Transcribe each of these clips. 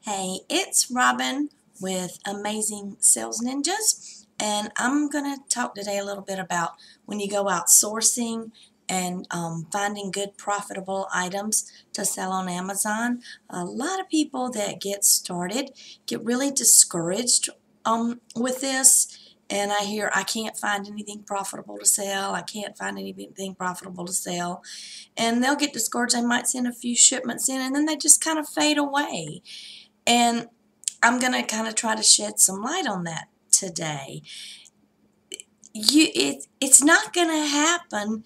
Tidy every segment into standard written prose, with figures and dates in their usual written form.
Hey, it's Robin with Amazing Sales Ninjas, and I'm going to talk today a little bit about when you go out sourcing and finding good profitable items to sell on Amazon. A lot of people that get started get really discouraged with this. And I hear, I can't find anything profitable to sell. I can't find anything profitable to sell. And they'll get discouraged. They might send a few shipments in, and then they just kind of fade away. And I'm going to kind of try to shed some light on that today. It's not going to happen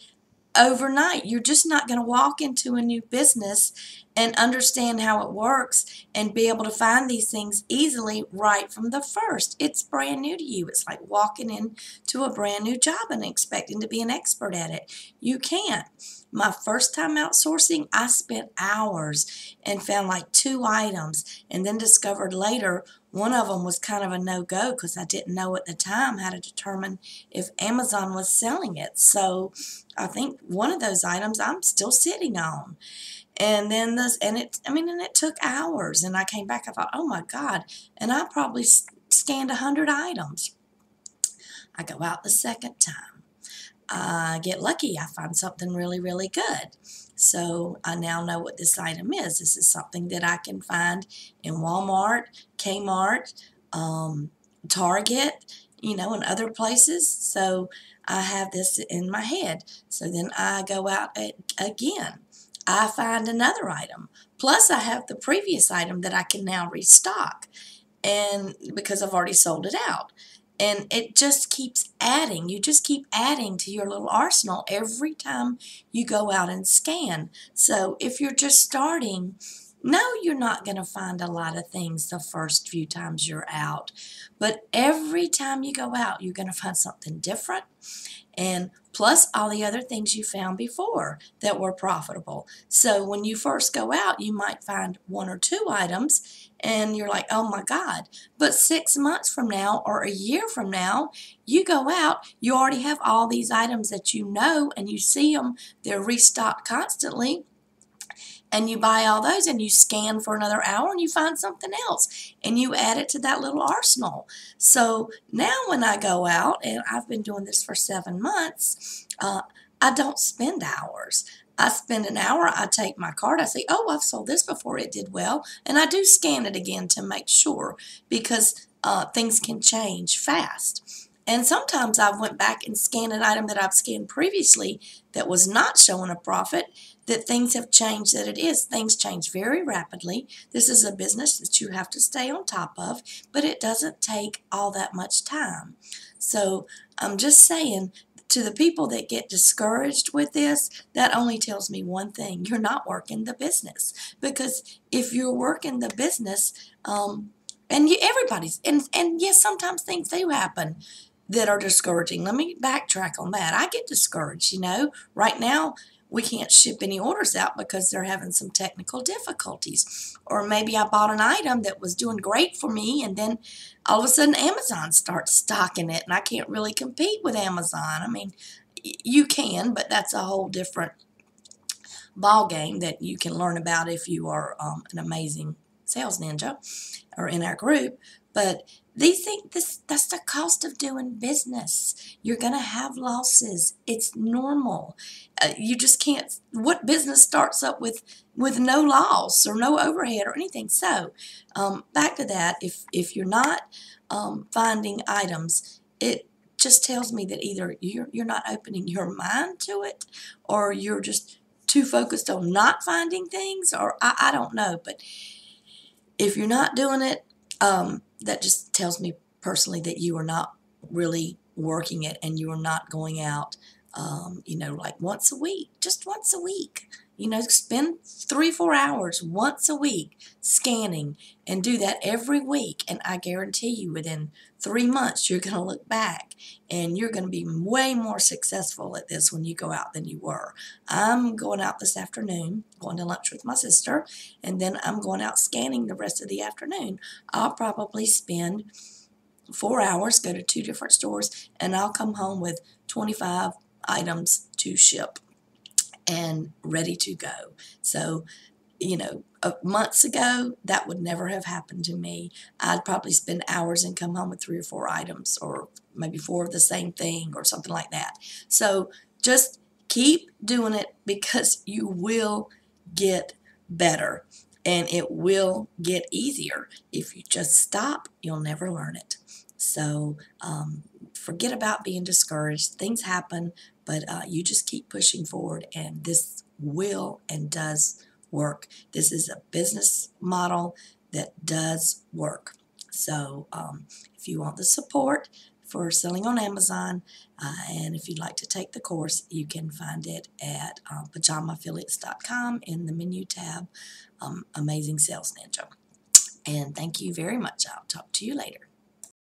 overnight. You're just not going to walk into a new business and understand how it works and be able to find these things easily right from the first. It's brand new to you. It's like walking into a brand new job and expecting to be an expert at it. You can't. My first time outsourcing, I spent hours and found like 2 items and then discovered later one of them was kind of a no-go because I didn't know at the time how to determine if Amazon was selling it. So I think one of those items I'm still sitting on. And then it took hours. And I came back, I thought, oh my God. And I probably scanned 100 items. I go out the second time. I get lucky. I find something really, really good. So I now know what this item is. This is something that I can find in Walmart, Kmart, Target, and other places. So I have this in my head. So then I go out again. I find another item. Plus I have the previous item that I can now restock, and because I've already sold it out. And it just keeps adding. You just keep adding to your little arsenal every time you go out and scan. So if you're just starting, no, you're not going to find a lot of things the first few times you're out. But every time you go out, you're going to find something different. And plus all the other things you found before that were profitable. So when you first go out, you might find 1 or 2 items and you're like, oh my God. But 6 months from now or a year from now, you go out, you already have all these items that you know and you see them, they're restocked constantly. And you buy all those and you scan for another hour and you find something else and you add it to that little arsenal. So now when I go out, and I've been doing this for 7 months, I don't spend hours. I spend an hour, I take my card, I say, oh, I've sold this before, it did well, and I do scan it again to make sure because things can change fast. And sometimes I went back and scanned an item that I've scanned previously that was not showing a profit, that things have changed, that it is. Things change very rapidly. This is a business that you have to stay on top of, but it doesn't take all that much time. So I'm just saying, to the people that get discouraged with this, that only tells me one thing. You're not working the business. Because if you're working the business, everybody's, and yes, sometimes things do happen that are discouraging. Let me backtrack on that. I get discouraged, Right now, we can't ship any orders out because they're having some technical difficulties. Or maybe I bought an item that was doing great for me, and then all of a sudden Amazon starts stocking it, and I can't really compete with Amazon. I mean, you can, but that's a whole different ball game that you can learn about if you are an amazing sales ninja or in our group. But these things, that's the cost of doing business. You're going to have losses. It's normal. You just can't, what business starts up with no loss or no overhead or anything? So back to that, if you're not finding items, it just tells me that either you're not opening your mind to it, or you're just too focused on not finding things, or I don't know. But if you're not doing it, that just tells me personally that you are not really working it, and you are not going out, like once a week, just once a week. Spend 3-4 hours once a week scanning, and do that every week. And I guarantee you within 3 months, you're going to look back and you're going to be way more successful at this when you go out than you were. I'm going out this afternoon, going to lunch with my sister, and then I'm going out scanning the rest of the afternoon. I'll probably spend 4 hours, go to 2 different stores, and I'll come home with 25 items to ship and ready to go. So months ago, that would never have happened to me. I'd probably spend hours and come home with 3 or 4 items, or maybe 4 of the same thing or something like that. So just keep doing it, because you will get better and it will get easier. If you just stop, you'll never learn it. So forget about being discouraged. Things happen, but you just keep pushing forward, and this will and does work. This is a business model that does work. So if you want the support for selling on Amazon, and if you'd like to take the course, you can find it at pajamaaffiliates.com in the menu tab, Amazing Sales Ninja. And thank you very much. I'll talk to you later.